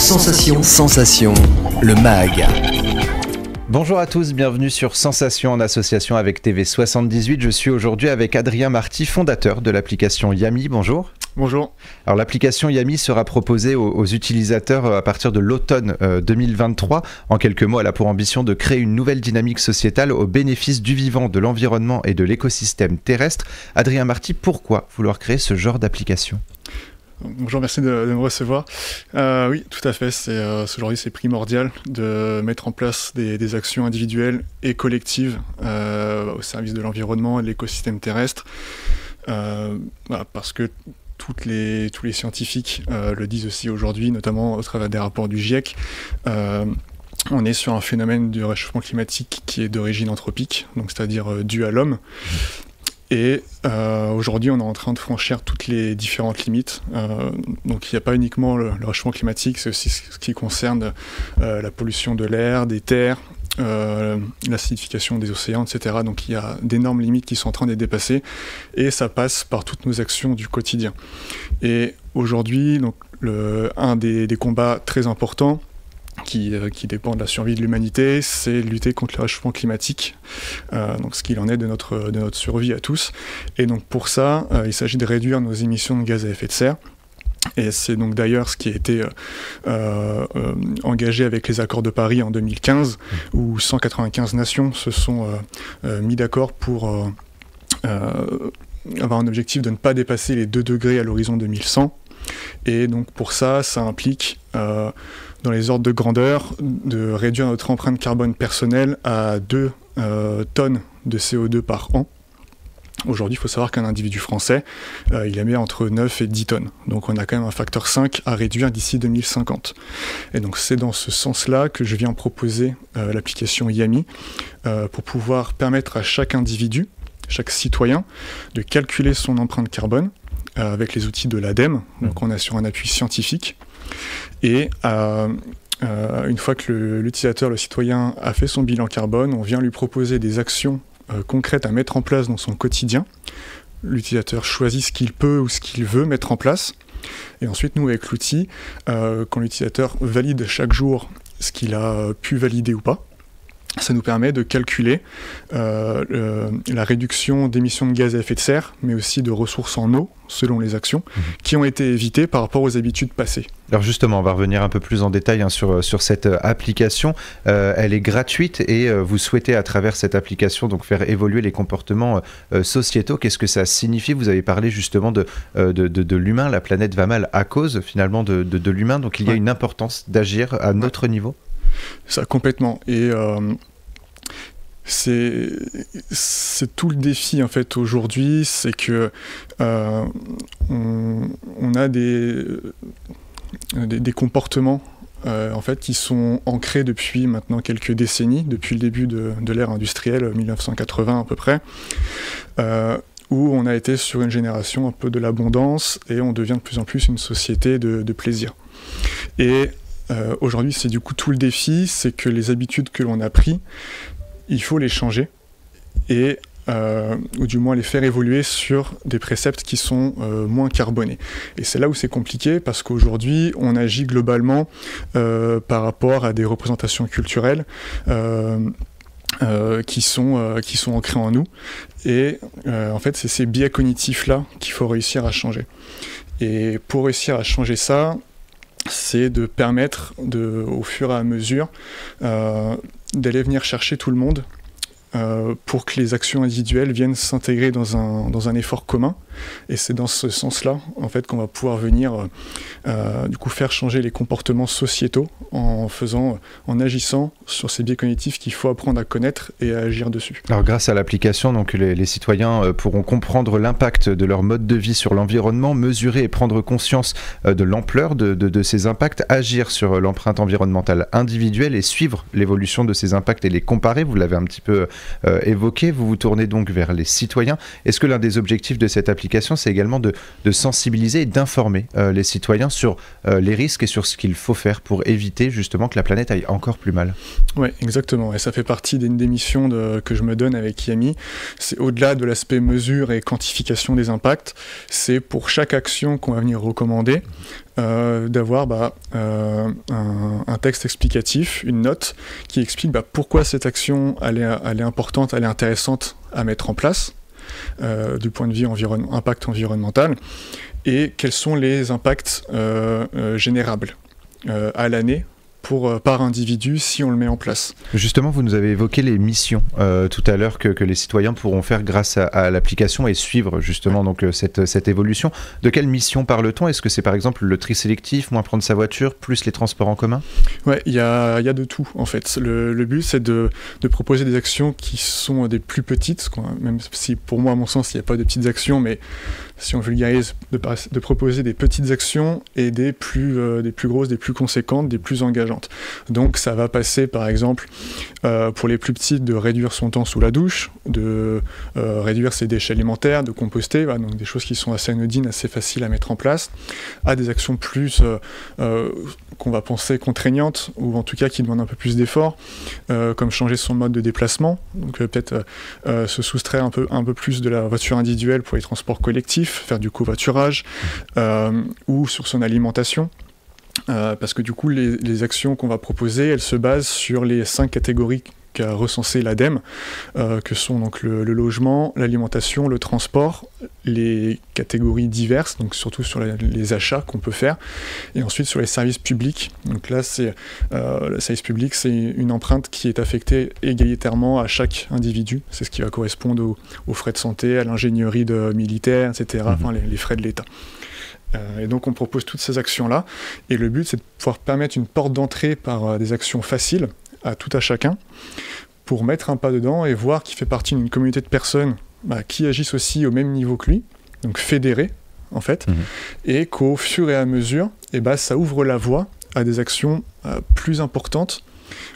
Sensation, le MAG. Bonjour à tous, bienvenue sur Sensation en association avec TV78. Je suis aujourd'hui avec Adrien Marty, fondateur de l'application Yami. Bonjour. Bonjour. Alors l'application Yami sera proposée aux utilisateurs à partir de l'automne 2023. En quelques mots, elle a pour ambition de créer une nouvelle dynamique sociétale au bénéfice du vivant, de l'environnement et de l'écosystème terrestre. Adrien Marty, pourquoi vouloir créer ce genre d'application ? Bonjour, merci de me recevoir. Oui, tout à fait. Aujourd'hui, c'est primordial de mettre en place des actions individuelles et collectives au service de l'environnement et de l'écosystème terrestre. Parce que tous les scientifiques le disent aussi aujourd'hui, notamment au travers des rapports du GIEC. On est sur un phénomène du réchauffement climatique qui est d'origine anthropique, donc c'est-à-dire dû à l'homme. Et aujourd'hui, on est en train de franchir toutes les différentes limites. Donc il n'y a pas uniquement le réchauffement climatique, c'est aussi ce qui concerne la pollution de l'air, des terres, l'acidification des océans, etc. Donc il y a d'énormes limites qui sont en train d'être dépassées, et ça passe par toutes nos actions du quotidien. Et aujourd'hui, donc, un des combats très importants qui dépend de la survie de l'humanité, c'est lutter contre le réchauffement climatique, donc ce qu'il en est de notre survie à tous. Et donc pour ça, il s'agit de réduire nos émissions de gaz à effet de serre. Et c'est donc d'ailleurs ce qui a été engagé avec les accords de Paris en 2015, où 195 nations se sont mis d'accord pour avoir un objectif de ne pas dépasser les 2 degrés à l'horizon 2100. Et donc pour ça implique dans les ordres de grandeur de réduire notre empreinte carbone personnelle à 2 tonnes de CO2 par an. Aujourd'hui, il faut savoir qu'un individu français, il émet entre 9 et 10 tonnes. Donc on a quand même un facteur 5 à réduire d'ici 2050. Et donc c'est dans ce sens-là que je viens proposer l'application Yami pour pouvoir permettre à chaque individu, chaque citoyen, de calculer son empreinte carbone avec les outils de l'ADEME. Donc on est sur un appui scientifique. Et une fois que l'utilisateur, le citoyen, a fait son bilan carbone, on vient lui proposer des actions concrètes à mettre en place dans son quotidien. L'utilisateur choisit ce qu'il peut ou ce qu'il veut mettre en place. Et ensuite, nous, avec l'outil, quand l'utilisateur valide chaque jour ce qu'il a pu valider ou pas, ça nous permet de calculer la réduction d'émissions de gaz à effet de serre, mais aussi de ressources en eau, selon les actions, qui ont été évitées par rapport aux habitudes passées. Alors justement, on va revenir un peu plus en détail sur cette application. Elle est gratuite et vous souhaitez à travers cette application donc faire évoluer les comportements sociétaux. Qu'est-ce que ça signifie ? Vous avez parlé justement de l'humain, la planète va mal à cause finalement de l'humain, donc il y a une importance d'agir à notre niveau ? Ça, complètement. Et c'est tout le défi en fait aujourd'hui, c'est que on a des comportements en fait qui sont ancrés depuis maintenant quelques décennies, depuis le début de l'ère industrielle, 1980 à peu près, où on a été sur une génération un peu de l'abondance et on devient de plus en plus une société de plaisir. Et aujourd'hui, c'est du coup tout le défi, c'est que les habitudes que l'on a prises, il faut les changer et ou du moins les faire évoluer sur des préceptes qui sont moins carbonés. Et c'est là où c'est compliqué parce qu'aujourd'hui, on agit globalement par rapport à des représentations culturelles qui sont ancrées en nous. Et en fait, c'est ces biais cognitifs-là qu'il faut réussir à changer. Et pour réussir à changer ça, c'est de permettre au fur et à mesure d'aller venir chercher tout le monde pour que les actions individuelles viennent s'intégrer dans un effort commun. Et c'est dans ce sens-là, en fait, qu'on va pouvoir venir du coup faire changer les comportements sociétaux en agissant sur ces biais cognitifs qu'il faut apprendre à connaître et à agir dessus. Alors grâce à l'application, donc les citoyens pourront comprendre l'impact de leur mode de vie sur l'environnement, mesurer et prendre conscience de l'ampleur de ces impacts, agir sur l'empreinte environnementale individuelle et suivre l'évolution de ces impacts et les comparer. Vous l'avez un petit peu évoqué, vous vous tournez donc vers les citoyens. Est-ce que l'un des objectifs de cette application, c'est également de sensibiliser et d'informer les citoyens sur les risques et sur ce qu'il faut faire pour éviter justement que la planète aille encore plus mal? Oui, exactement. Et ça fait partie des missions que je me donne avec Yami. C'est au-delà de l'aspect mesure et quantification des impacts, c'est pour chaque action qu'on va venir recommander, d'avoir un texte explicatif, une note qui explique pourquoi cette action elle est importante, elle est intéressante à mettre en place du point de vue impact environnemental, et quels sont les impacts générables à l'année par individu si on le met en place. Justement, vous nous avez évoqué les missions tout à l'heure que les citoyens pourront faire grâce à l'application et suivre justement donc, cette évolution. De quelle mission parle-t-on? Est-ce que c'est par exemple le tri sélectif, moins prendre sa voiture, plus les transports en commun? Ouais, il y a de tout en fait. Le but c'est de proposer des actions qui sont des plus petites, même si pour moi à mon sens il n'y a pas de petites actions, mais si on vulgarise, de proposer des petites actions et des plus grosses, des plus conséquentes, des plus engageantes. Donc ça va passer par exemple pour les plus petites de réduire son temps sous la douche, de réduire ses déchets alimentaires, de composter, donc des choses qui sont assez anodines, assez faciles à mettre en place, à des actions plus qu'on va penser contraignantes, ou en tout cas qui demandent un peu plus d'efforts, comme changer son mode de déplacement, donc peut-être se soustraire un peu plus de la voiture individuelle pour les transports collectifs, faire du covoiturage, ou sur son alimentation. Parce que du coup, les actions qu'on va proposer, elles se basent sur les 5 catégories qu'a recensé l'ADEME, que sont donc le logement, l'alimentation, le transport, les catégories diverses, donc surtout sur les achats qu'on peut faire, et ensuite sur les services publics. Donc là, le service public, c'est une empreinte qui est affectée égalitairement à chaque individu. C'est ce qui va correspondre aux frais de santé, à l'ingénierie militaire, etc., enfin les frais de l'État. Et donc on propose toutes ces actions-là, et le but c'est de pouvoir permettre une porte d'entrée par des actions faciles à tout à chacun, pour mettre un pas dedans et voir qu'il fait partie d'une communauté de personnes qui agissent aussi au même niveau que lui, donc fédérées en fait, et qu'au fur et à mesure, ça ouvre la voie à des actions plus importantes,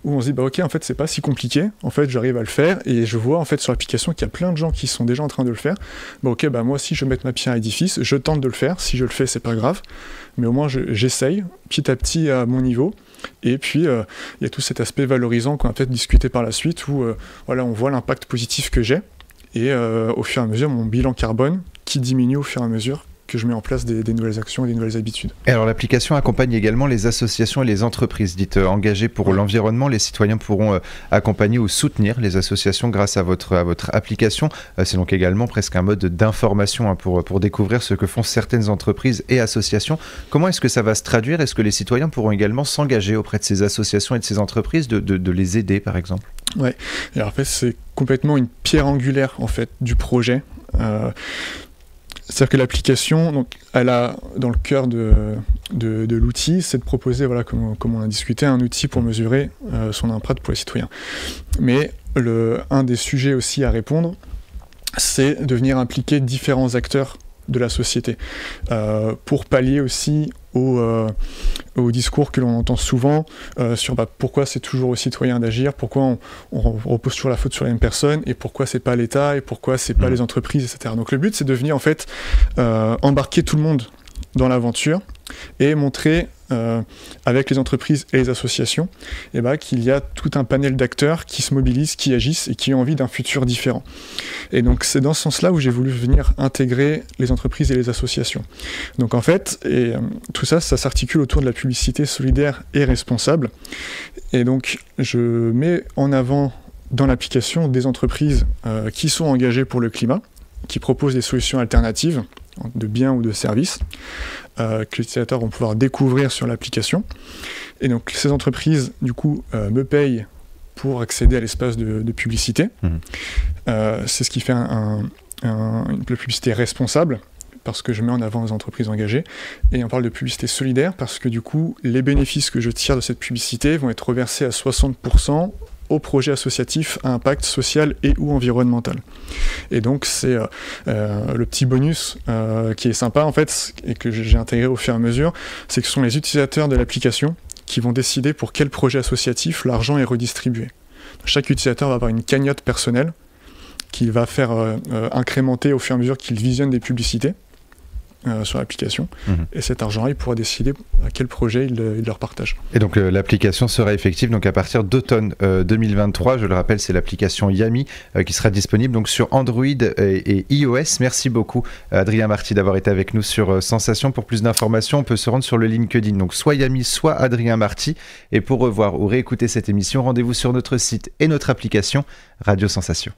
où on se dit ok, en fait c'est pas si compliqué, en fait j'arrive à le faire, et je vois en fait sur l'application qu'il y a plein de gens qui sont déjà en train de le faire. Moi aussi je vais mettre ma pierre à l'édifice, je tente de le faire, si je le fais c'est pas grave, mais au moins j'essaye petit à petit à mon niveau. Et puis il y a tout cet aspect valorisant qu'on va peut-être discuter par la suite, où on voit l'impact positif que j'ai, et au fur et à mesure mon bilan carbone qui diminue au fur et à mesure que je mets en place des nouvelles actions et des nouvelles habitudes. Et alors l'application accompagne également les associations et les entreprises dites engagées pour l'environnement. Les citoyens pourront accompagner ou soutenir les associations grâce à votre application. C'est donc également presque un mode d'information pour découvrir ce que font certaines entreprises et associations. Comment est-ce que ça va se traduire? Est-ce que les citoyens pourront également s'engager auprès de ces associations et de ces entreprises, de les aider par exemple? Ouais, et alors, en fait c'est complètement une pierre angulaire en fait du projet. C'est-à-dire que l'application, donc, elle a dans le cœur de l'outil, c'est de proposer, comme on a discuté, un outil pour mesurer son empreinte pour les citoyens. Mais un des sujets aussi à répondre, c'est de venir impliquer différents acteurs de la société, pour pallier aussi au discours que l'on entend souvent sur pourquoi c'est toujours aux citoyens d'agir, pourquoi on repose toujours la faute sur les mêmes personnes, et pourquoi c'est pas l'État, et pourquoi c'est pas les entreprises, etc. Donc le but c'est de venir en fait embarquer tout le monde dans l'aventure et montrer avec les entreprises et les associations qu'il y a tout un panel d'acteurs qui se mobilisent, qui agissent et qui ont envie d'un futur différent. Et donc c'est dans ce sens-là où j'ai voulu venir intégrer les entreprises et les associations. Donc en fait, tout ça s'articule autour de la publicité solidaire et responsable. Et donc je mets en avant dans l'application des entreprises qui sont engagées pour le climat, qui proposent des solutions alternatives de biens ou de services que les utilisateurs vont pouvoir découvrir sur l'application. Et donc ces entreprises, du coup, me payent pour accéder à l'espace de publicité. C'est ce qui fait une publicité responsable, parce que je mets en avant les entreprises engagées. Et on parle de publicité solidaire parce que du coup, les bénéfices que je tire de cette publicité vont être reversés à 60% au projet associatif à impact social et ou environnemental. Et donc c'est le petit bonus qui est sympa en fait, et que j'ai intégré au fur et à mesure, c'est que ce sont les utilisateurs de l'application qui vont décider pour quel projet associatif l'argent est redistribué. Chaque utilisateur va avoir une cagnotte personnelle qu'il va faire incrémenter au fur et à mesure qu'il visionne des publicités. sur l'application. Et cet argent-là, il pourra décider à quel projet il leur partage. Et donc l'application sera effective donc, à partir d'automne 2023. Je le rappelle, c'est l'application Yami qui sera disponible donc, sur Android et iOS. Merci beaucoup Adrien Marty d'avoir été avec nous sur Sensation. Pour plus d'informations, on peut se rendre sur le LinkedIn, donc soit Yami, soit Adrien Marty. Et pour revoir ou réécouter cette émission, rendez-vous sur notre site et notre application Radio Sensation.